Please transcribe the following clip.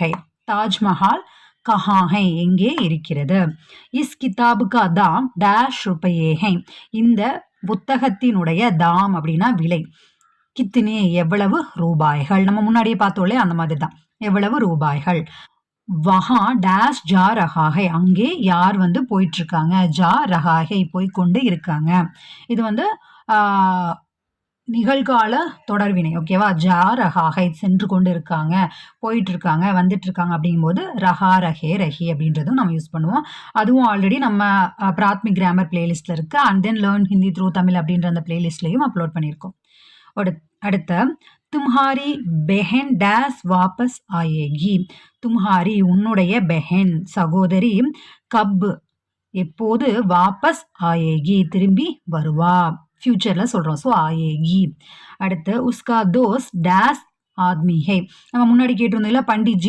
है தாஜ்மஹால் கஹா ஹை எங்கே இருக்கிறது. இஸ் கிதாபுக்கா தாம் டேஷ் ருபயே ஹை இந்த புத்தகத்தினுடைய தாம் அப்படின்னா விலை. கித்தினே எவ்வளவு ரூபாய்கள், நம்ம முன்னாடியே பார்த்தோம்லே அந்த மாதிரி தான், எவ்வளவு ரூபாய்கள். வஹா டேஷ் ஜா ரஹாகை அங்கே யார் வந்து போயிட்டு இருக்காங்க, ஜா ரஹாகை போய்கொண்டு இருக்காங்க. இது வந்து நிகழ்கால தொடர்வினை. ஓகேவா, ஜா ரஹாகை சென்று கொண்டு இருக்காங்க, போயிட்டு இருக்காங்க, வந்துட்டு இருக்காங்க அப்படிங்கும்போது ரஹா ரஹே ரஹி அப்படின்றதும் நம்ம யூஸ் பண்ணுவோம். அதுவும் ஆல்ரெடி நம்ம பிராத்மிக் கிராமர் பிளேலிஸ்ட்ல இருக்கு. And then learn Hindi through Tamil அப்படின்ற அந்த பிளேலிஸ்ட்லையும் அப்லோட் பண்ணியிருக்கோம். அடுத்த தும்ஹாரி பெஹன் டேஸ் வாபஸ் ஆயேகி. தும்ஹாரி உன்னுடைய பெஹன் சகோதரி கப் எப்போது வாபஸ் ஆயேகி திரும்பி வருவா, ஃபியூச்சர்ல சொல்றோம். ஸோ ஆயேகி. அடுத்து உஸ்கா தோஸ் டேஸ் ஆத்மி ஹை. நம்ம முன்னாடி கேட்டிருந்தோம் இல்ல, பண்டிட்ஜி